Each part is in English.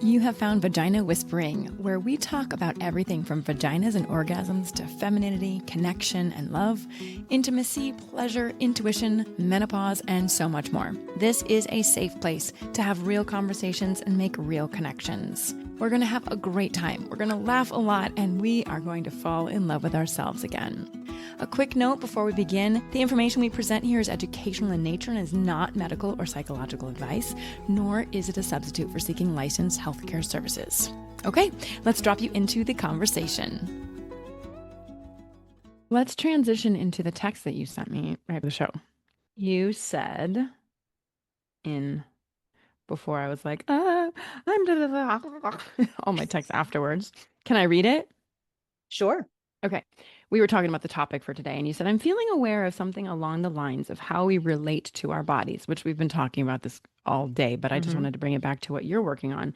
You have found Vagina Whispering, where we talk about everything from vaginas and orgasms to femininity, connection and love, intimacy, pleasure, intuition, menopause, and so much more. This is a safe place to have real conversations and make real connections. We're going to have a great time. We're going to laugh a lot, and we are going to fall in love with ourselves again. A quick note before we begin, the information we present here is educational in nature and is not medical or psychological advice, nor is it a substitute for seeking licensed healthcare services. Okay, let's drop you into the conversation. Let's transition into the text that you sent me right before the show. You said before I was like, I'm all my texts afterwards. Can I read it? Sure. Okay. We were talking about the topic for today, and you said, I'm feeling aware of something along the lines of how we relate to our bodies, which we've been talking about this all day, but I just wanted to bring it back to what you're working on.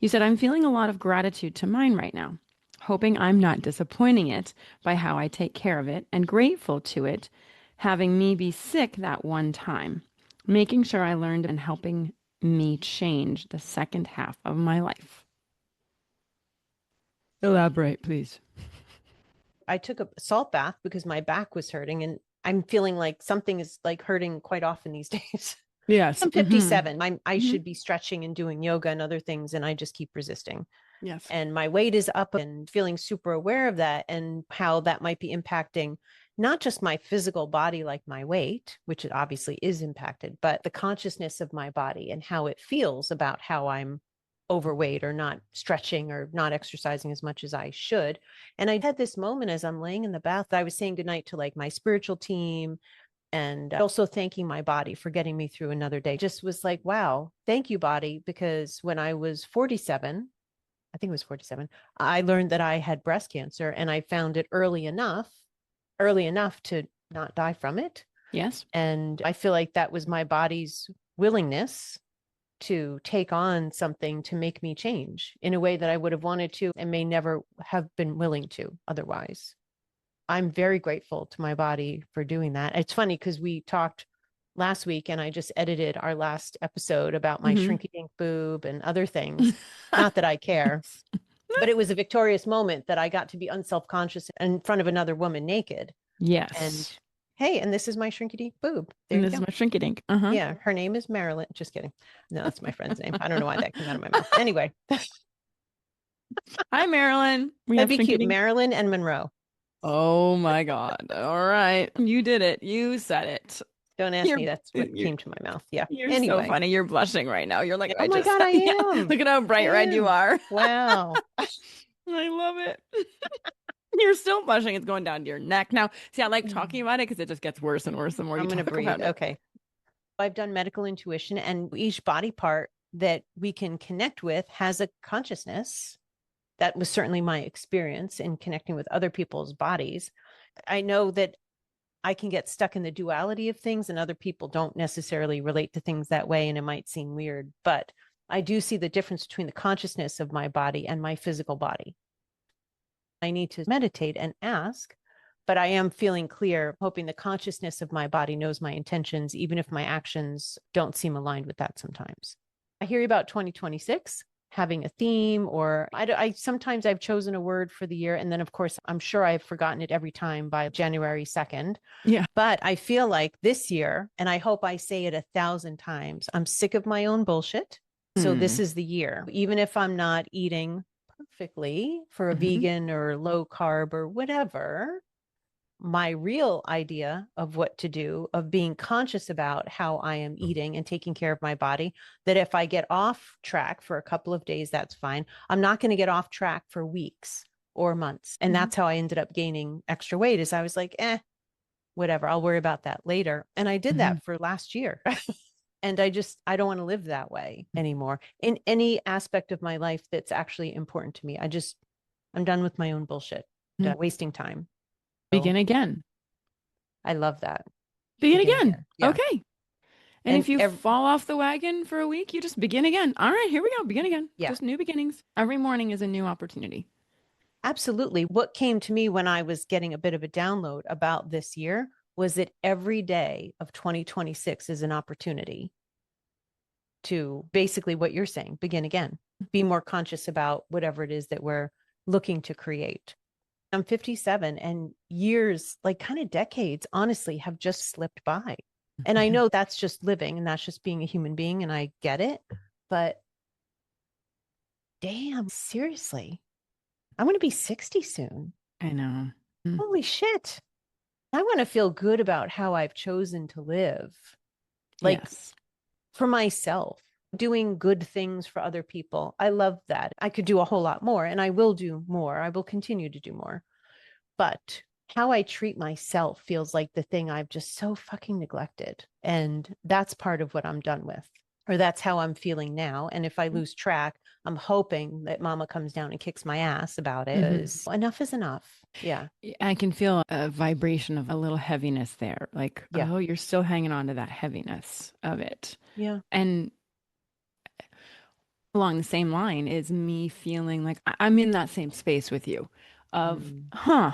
You said, I'm feeling a lot of gratitude to mine right now, hoping I'm not disappointing it by how I take care of it, and grateful to it having me be sick that one time, making sure I learned and helping me change the second half of my life. Elaborate, please. I took a salt bath because my back was hurting, and I'm feeling like something is like hurting quite often these days. Yes. I'm 57. I should be stretching and doing yoga and other things, and I just keep resisting. Yes. And my weight is up, and feeling super aware of that and how that might be impacting not just my physical body, like my weight, which it obviously is impacted, but the consciousness of my body and how it feels about how I'm overweight or not stretching or not exercising as much as I should. And I had this moment as I'm laying in the bath, I was saying goodnight to like my spiritual team and also thanking my body for getting me through another day. Just was like, wow, thank you, body. Because when I was 47, I think it was 47, I learned that I had breast cancer, and I found it early enough to not die from it. Yes. And I feel like that was my body's willingness to take on something to make me change in a way that I would have wanted to and may never have been willing to otherwise. I'm very grateful to my body for doing that. It's funny because we talked last week and I just edited our last episode about my shrinky dink boob and other things. Not that I care, but it was a victorious moment that I got to be unself-conscious in front of another woman naked. Yes. And hey, and this is my shrinky dink boob. And this is my shrinky dink. Yeah, her name is Marilyn. Just kidding. No, that's my friend's name. I don't know why that came out of my mouth. Anyway. Hi, Marilyn. That'd be cute. Marilyn and Monroe. Oh my God. All right. You did it. You said it. Don't ask me. That's what came to my mouth. Yeah. You're so funny. You're blushing right now. You're like, oh my God, I am. Look at how bright red you are. Wow. I love it. You're still blushing. It's going down to your neck. Now, see, I like talking about it because it just gets worse and worse the more you talk about it. I'm going to breathe. Okay. I've done medical intuition, and each body part that we can connect with has a consciousness. That was certainly my experience in connecting with other people's bodies. I know that I can get stuck in the duality of things, and other people don't necessarily relate to things that way, and it might seem weird, but I do see the difference between the consciousness of my body and my physical body. I need to meditate and ask, but I am feeling clear, hoping the consciousness of my body knows my intentions, even if my actions don't seem aligned with that sometimes. I hear about 2026 having a theme, or I sometimes I've chosen a word for the year. And then of course, I'm sure I've forgotten it every time by January 2nd. Yeah. But I feel like this year, and I hope I say it 1,000 times, I'm sick of my own bullshit. So this is the year, even if I'm not eating perfectly for a vegan or low carb or whatever, my real idea of what to do, of being conscious about how I am eating and taking care of my body, that if I get off track for a couple of days, that's fine. I'm not going to get off track for weeks or months. And that's how I ended up gaining extra weight, is I was like, whatever, I'll worry about that later. And I did that for last year. And I don't want to live that way anymore in any aspect of my life that's actually important to me. I'm done with my own bullshit, wasting time. Begin again. I love that. Begin again. Yeah. Okay. And if you fall off the wagon for a week, you just begin again. All right, here we go. Begin again. Yeah. Just new beginnings. Every morning is a new opportunity. Absolutely. What came to me when I was getting a bit of a download about this year was that every day of 2026 is an opportunity. to basically what you're saying, begin again, be more conscious about whatever it is that we're looking to create. I'm 57 and years, like kind of decades, honestly, have just slipped by. And I know that's just living and that's just being a human being. And I get it. But damn, seriously, I'm going to be 60 soon. I know. Holy shit. I want to feel good about how I've chosen to live. Like Yes. for myself, doing good things for other people. I love that. I could do a whole lot more and I will do more. I will continue to do more. But how I treat myself feels like the thing I've just so fucking neglected. And that's part of what I'm done with, or that's how I'm feeling now. And if I lose track, I'm hoping that mama comes down and kicks my ass about it. Enough is enough. Yeah. I can feel a vibration of a little heaviness there. Like, Yeah. oh, you're still hanging on to that heaviness of it. Yeah. And along the same line is me feeling like I'm in that same space with you of, huh,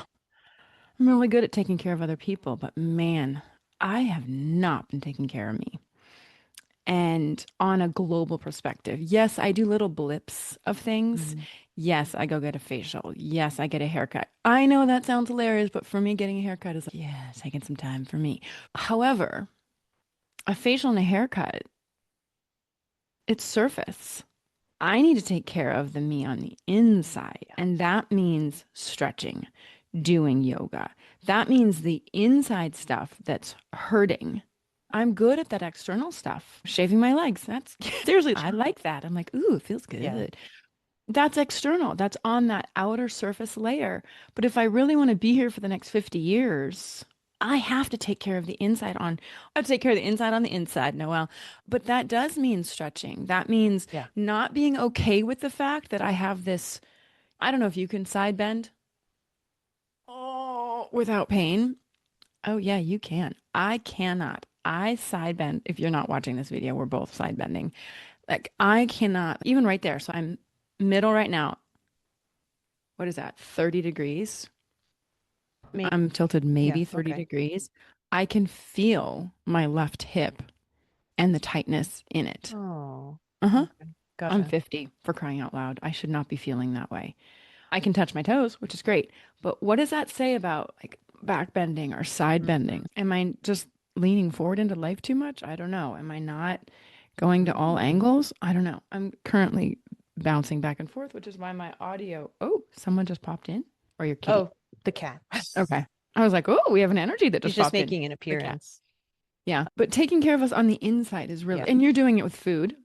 I'm really good at taking care of other people, but man, I have not been taking care of me. And on a global perspective, yes, I do little blips of things. Yes, I go get a facial. Yes, I get a haircut. I know that sounds hilarious, but for me, getting a haircut is like, yeah, taking some time for me. However, a facial and a haircut, it's surface. I need to take care of the me on the inside. And that means stretching, doing yoga. That means the inside stuff that's hurting. I'm good at that external stuff. Shaving my legs. That's seriously, I like that. I'm like, ooh, it feels good. Yeah. That's external. That's on that outer surface layer. But if I really want to be here for the next 50 years, I have to take care of the inside on. I have to take care of the inside on the inside, Noelle. But that does mean stretching. That means Yeah. not being okay with the fact that I have this, I don't know if you can side bend. Oh, without pain. Oh, yeah, you can. I cannot. I side bend. If you're not watching this video, we're both side bending. Like I cannot, even right there. So I'm middle right now. What is that? 30 degrees. I'm tilted maybe 30 degrees. I can feel my left hip and the tightness in it. Oh. Uh-huh. Okay. Gotcha. I'm 50 for crying out loud. I should not be feeling that way. I can touch my toes, which is great. But what does that say about like back bending or side bending? Am I just leaning forward into life too much? I don't know. Am I not going to all angles? I don't know. I'm currently bouncing back and forth, which is why my audio. Oh, someone just popped in, or your kitty. Oh, the cat. Okay. I was like, oh, we have an energy that She's just just popped in. making an appearance. Yeah. But taking care of us on the inside is really, and you're doing it with food.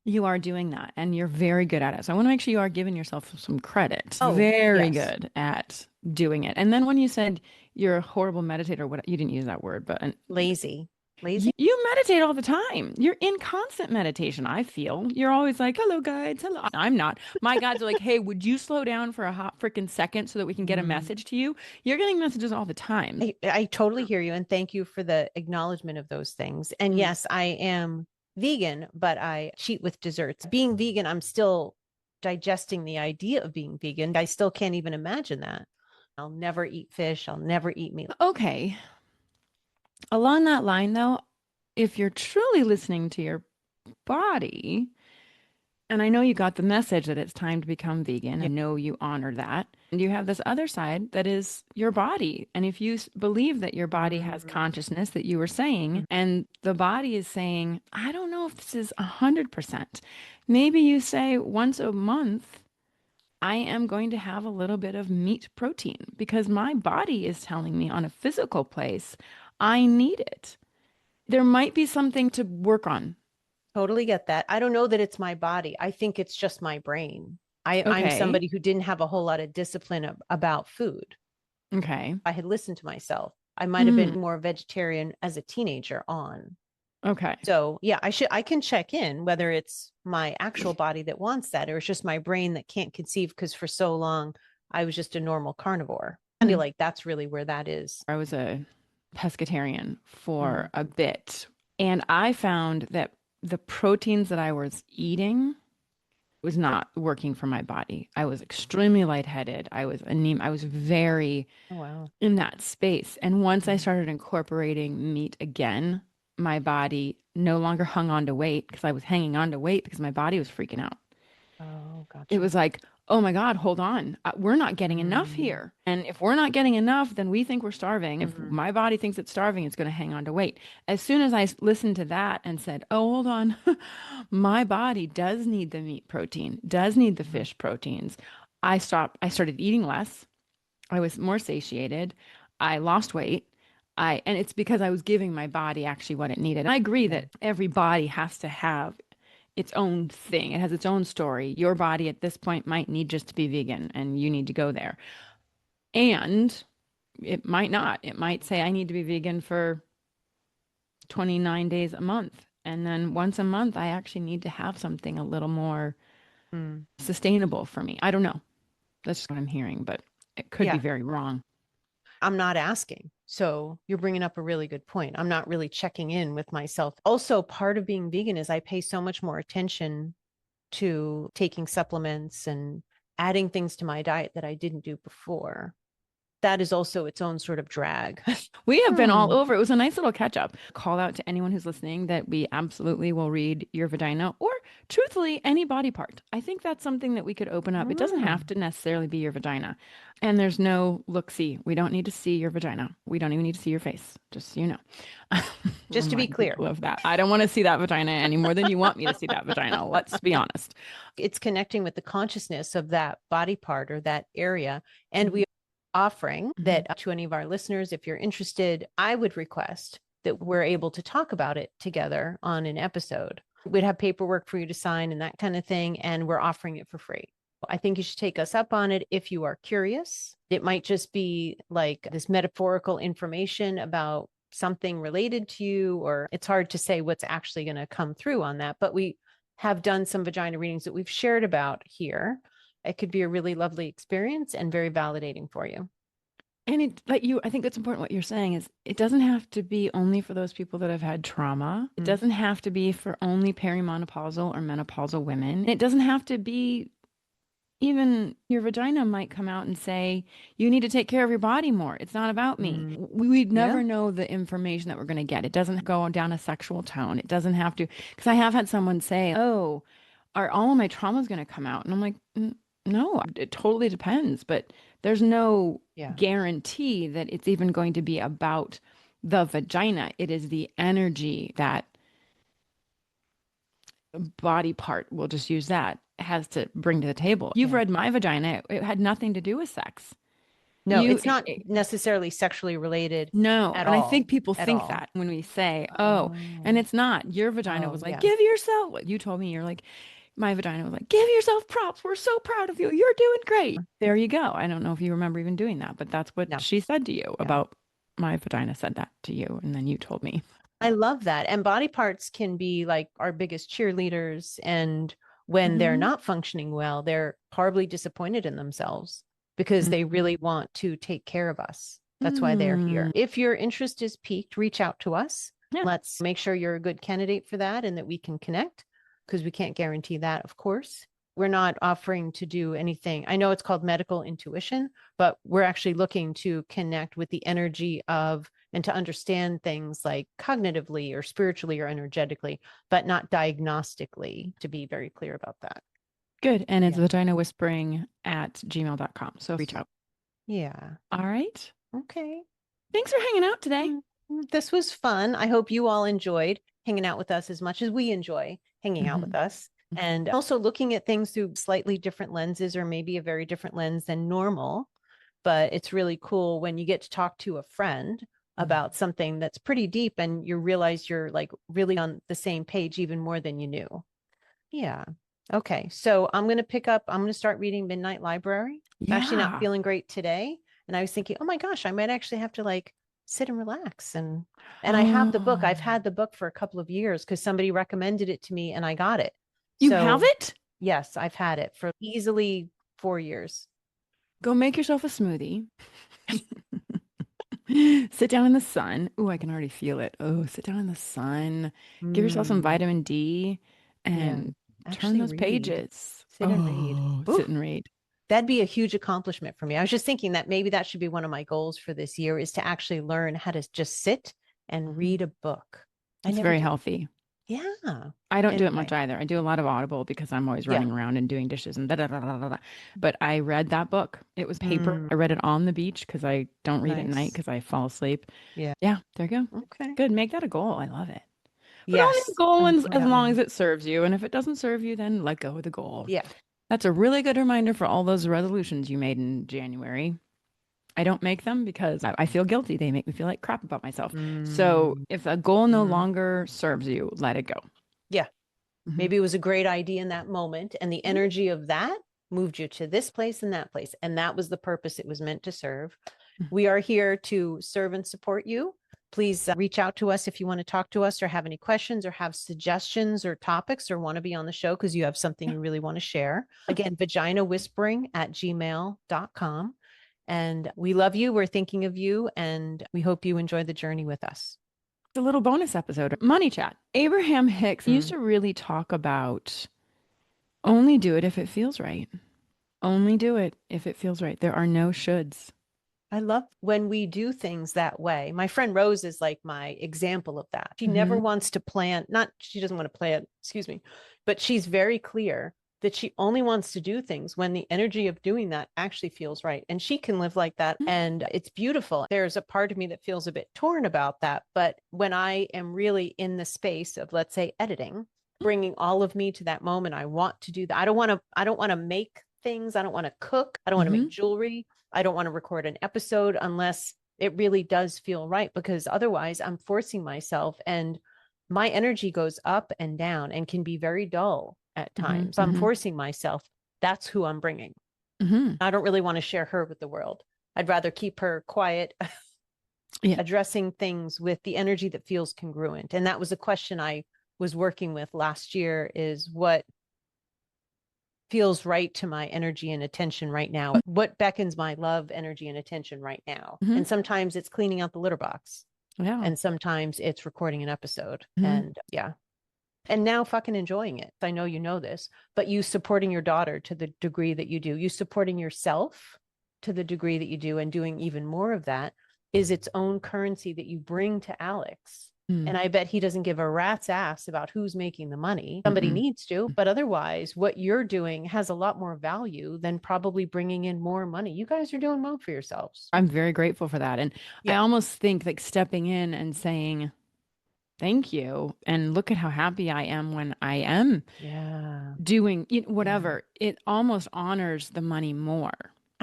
You are doing that and you're very good at it. So I want to make sure you are giving yourself some credit. Oh, very yes. good at doing it. And then when you said you're a horrible meditator, what you didn't use that word, but Lazy. you meditate all the time. You're in constant meditation, I feel. You're always like, hello, guides. Hello. I'm not. My guides are like, hey, would you slow down for a hot freaking second so that we can get a message to you? You're getting messages all the time. I totally hear you. And thank you for the acknowledgement of those things. And yes, I am vegan, but I cheat with desserts. Being vegan, I'm still digesting the idea of being vegan. I still can't even imagine that. I'll never eat fish. I'll never eat meat. Okay. Along that line, though, if you're truly listening to your body, and I know you got the message that it's time to become vegan. I know you honor that. And you have this other side that is your body. And if you believe that your body has consciousness that you were saying, and the body is saying, I don't know if this is 100%. Maybe you say once a month, I am going to have a little bit of meat protein because my body is telling me on a physical place, I need it. There might be something to work on. Totally get that. I don't know that it's my body. I think it's just my brain. I'm Okay. somebody who didn't have a whole lot of discipline about food. Okay. I had listened to myself. I might have been more vegetarian as a teenager on. Okay. So yeah, I can check in whether it's my actual body that wants that or it's just my brain that can't conceive because for so long I was just a normal carnivore. I feel like that's really where that is. I was a pescatarian for a bit, and I found that the proteins that I was eating was not working for my body. I was extremely lightheaded. I was anemic. I was very Oh, wow. in that space. And once I started incorporating meat again, my body no longer hung on to weight because I was hanging on to weight because my body was freaking out. Oh, It gotcha. was like, oh my God, hold on. We're not getting enough Mm, here. And if we're not getting enough, then we think we're starving. If mhm, my body thinks it's starving, it's going to hang on to weight. As soon as I listened to that and said, oh, hold on, my body does need the meat protein, does need the mhm, fish proteins. I started eating less. I was more satiated. I lost weight. And it's because I was giving my body actually what it needed. I agree yeah. that every body has to have its own thing. It has its own story. Your body at this point might need just to be vegan and you need to go there. And it might not. It might say, I need to be vegan for 29 days a month. And then once a month, I actually need to have something a little more Mm, sustainable for me. I don't know. That's just what I'm hearing, but it could be yeah. very wrong. I'm not asking. So you're bringing up a really good point. I'm not really checking in with myself. Also, part of being vegan is I pay so much more attention to taking supplements and adding things to my diet that I didn't do before. That is also its own sort of drag. We have been all Hmm. over. It was a nice little catch up. Call out to anyone who's listening that we absolutely will read your vagina or truthfully any body part. I think that's something that we could open up. It doesn't have Mm. to necessarily be your vagina. And there's no look see. We don't need to see your vagina. We don't even need to see your face, just so you know. Just to be Remind clear, people of that. I don't want to see that vagina any more than you want me to see that vagina. Let's be honest. it's connecting with the consciousness of that body part or that area. And Mhm. we are offering Mhm. that to any of our listeners, if you're interested, I would request that we're able to talk about it together on an episode. We'd have paperwork for you to sign and that kind of thing. And we're offering it for free. I think you should take us up on it if you are curious. It might just be like this metaphorical information about something related to you, or it's hard to say what's actually going to come through on that. But we have done some vagina readings that we've shared about here. It could be a really lovely experience and very validating for you. And it, like you, I think that's important. What you're saying is it doesn't have to be only for those people that have had trauma. It Mm, doesn't have to be for only perimenopausal or menopausal women. It doesn't have to be even your vagina might come out and say, you need to take care of your body more. It's not about me. mm, We'd yeah. never know the information that we're going to get. It doesn't go down a sexual tone. It doesn't have to, because I have had someone say, oh, are all of my traumas going to come out? And I'm like, No, it totally depends, but there's no Yeah. guarantee that it's even going to be about the vagina. It is the energy that body part, we'll just use that, has to bring to the table. You've Yeah. read my vagina, it had nothing to do with sex. No, You, it's not necessarily sexually related no, at and I think all. people At think all. that when we say, oh, and Oh, it's not. Your vagina oh, was like, yeah. give yourself what you told me. You're like, my vagina was like, give yourself props. We're so proud of you. You're doing great. There you go. I don't know if you remember even doing that, but that's what No, she said to you yeah. about my vagina said that to you. And then you told me. I love that. And body parts can be like our biggest cheerleaders. And when they're Hmm. not functioning well, they're horribly disappointed in themselves because they really want to take care of us. That's why they're Hmm. here. If your interest is piqued, reach out to us. Yeah. Let's make sure you're a good candidate for that and that we can connect because we can't guarantee that, of course. We're not offering to do anything. I know it's called medical intuition, but we're actually looking to connect with the energy of and to understand things like cognitively or spiritually or energetically, but not diagnostically, to be very clear about that. Good. And it's Yeah. vagina whispering at gmail.com. So reach out. Yeah. All right. Okay. Thanks for hanging out today. This was fun. I hope you all enjoyed hanging out with us as much as we enjoy hanging out with Hmm. us. And also looking at things through slightly different lenses or maybe a very different lens than normal. But it's really cool when you get to talk to a friend about something that's pretty deep and you realize you're like really on the same page even more than you knew. Yeah. Okay. So I'm going to start reading Midnight Library. I'm actually not Yeah. feeling great today. And I was thinking, oh my gosh, I might actually have to like sit and relax. And I have the book. I've had the book for a couple of years because somebody recommended it to me and I got it. You have So it? yes, I've had it for easily 4 years. Go make yourself a smoothie. Sit down in the sun. Oh, I can already feel it. Oh, sit down in the sun. Give yourself some Mm, vitamin D yeah. and turn Actually those read, pages. sit and read. Oh, Ooh, sit and read. that'd be a huge accomplishment for me. I was just thinking that maybe that should be one of my goals for this year is to actually learn how to just sit and Mhm. read a book. I It's never very did. healthy. Yeah. I don't do it much Anyway. either. I do a lot of Audible because I'm always Yeah. running around and doing dishes and da da da da da. Da. But I read that book. It was paper. Mm, I read it on the beach because I don't read at night nice. because I fall asleep. Yeah. Yeah, there you go. Okay. Good. Make that a goal. I love it. But only a Yes. goal I'm as that long way. as it serves you. And if it doesn't serve you, then let go of the goal. Yeah. That's a really good reminder for all those resolutions you made in January. I don't make them because I feel guilty. They make me feel like crap about myself. So Mm, if a goal no mm. longer serves you, let it go. Yeah. Hmm. Maybe it was a great idea in that moment, and the energy of that moved you to this place and that place. And that was the purpose it was meant to serve. We are here to serve and support you. Please reach out to us if you want to talk to us or have any questions or have suggestions or topics or want to be on the show because you have something you really want to share. Again, vaginawhispering@gmail.com. And we love you. We're thinking of you. And we hope you enjoy the journey with us. A little bonus episode, Money Chat. Abraham Hicks used Mm. to really talk about only do it if it feels right. Only do it if it feels right. There are no shoulds. I love when we do things that way. My friend Rose is like my example of that. She never Hmm. wants to plan, not she doesn't want to plan, excuse me, but she's very clear that she only wants to do things when the energy of doing that actually feels right. And she can live like that. And it's beautiful. There's a part of me that feels a bit torn about that. But when I am really in the space of, let's say, editing, bringing all of me to that moment, I want to do that. I don't want to make things. I don't want to cook. I don't want to Hmm. make jewelry. I don't want to record an episode unless it really does feel right, because otherwise I'm forcing myself and my energy goes up and down and can be very dull at Hmm. times. I'm forcing myself. That's who I'm bringing. Hmm. I don't really want to share her with the world. I'd rather keep her quiet, Yeah. addressing things with the energy that feels congruent. And that was a question I was working with last year, is what feels right to my energy and attention right now? What beckons my love, energy, and attention right now? Hmm. And sometimes it's cleaning out the litter box. Yeah. And sometimes it's recording an episode. Hmm. And yeah. And now fucking enjoying it. I know you know this, but you supporting your daughter to the degree that you do, you supporting yourself to the degree that you do, and doing even more of that is its own currency that you bring to Alex. And I bet he doesn't give a rat's ass about who's making the money. Somebody needs to, but otherwise, what you're doing has a lot more value than probably bringing in more money. You guys are doing well for yourselves. I'm very grateful for that. And I Yeah. almost think like stepping in and saying, thank you. And look at how happy I am when I am Yeah. doing Yeah. whatever. It almost honors the money more.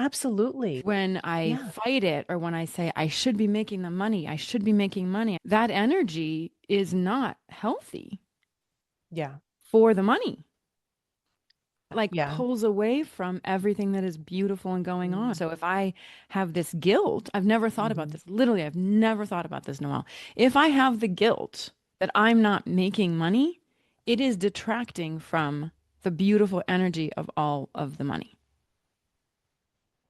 Absolutely. When I Yeah. fight it or when I say I should be making the money, I should be making money, that energy is not healthy Yeah. for the money. Like Yeah. pulls away from everything that is beautiful and going on. Mm. So if I have this guilt, I've never thought about Mhm. this. Literally, I've never thought about this, Noelle. If I have the guilt that I'm not making money, it is detracting from the beautiful energy of all of the money.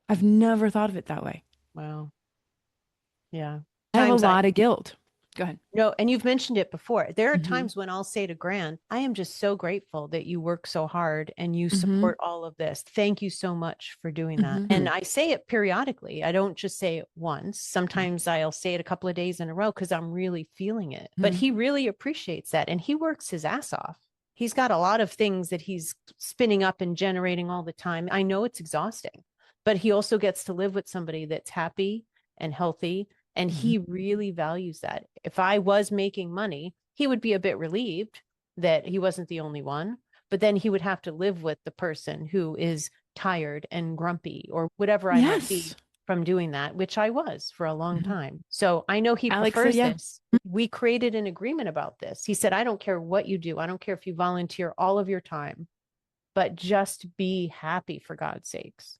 I've never thought of it that way. Wow. Yeah. I have a Times I lot of guilt. Go ahead. No, and you've mentioned it before. There are Hmm. times when I'll say to Grant, I am just so grateful that you work so hard and you Hmm. support all of this. Thank you so much for doing that. Hmm. And I say it periodically. I don't just say it once. Sometimes I'll say it a couple of days in a row because I'm really feeling it. But he really appreciates that. And he works his ass off. He's got a lot of things that he's spinning up and generating all the time. I know it's exhausting, but he also gets to live with somebody that's happy and healthy, and he really values that. If I was making money, he would be a bit relieved that he wasn't the only one, but then he would have to live with the person who is tired and grumpy or whatever I might be Yes. from doing that, which I was for a long Mhm. time. So I know he Alex said, prefers yeah. this. We created an agreement about this. He said, I don't care what you do. I don't care if you volunteer all of your time, but just be happy for God's sakes.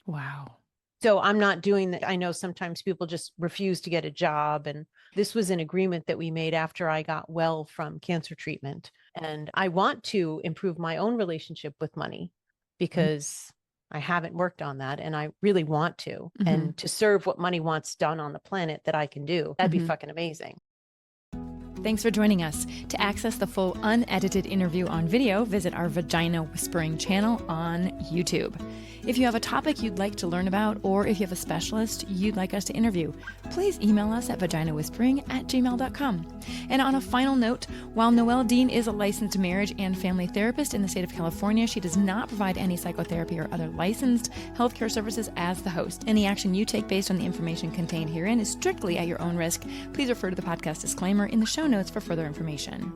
Wow. So I'm not doing that. I know sometimes people just refuse to get a job. And this was an agreement that we made after I got well from cancer treatment. And I want to improve my own relationship with money because I haven't worked on that and I really want to. Mhm. And to serve what money wants done on the planet that I can do, that'd be fucking amazing. Thanks for joining us. To access the full unedited interview on video, visit our Vagina Whispering channel on YouTube. If you have a topic you'd like to learn about, or if you have a specialist you'd like us to interview, please email us at vaginawhispering@gmail.com. And on a final note, while Noelle Dean is a licensed marriage and family therapist in the state of California, she does not provide any psychotherapy or other licensed healthcare services as the host. Any action you take based on the information contained herein is strictly at your own risk. Please refer to the podcast disclaimer in the show notes for further information.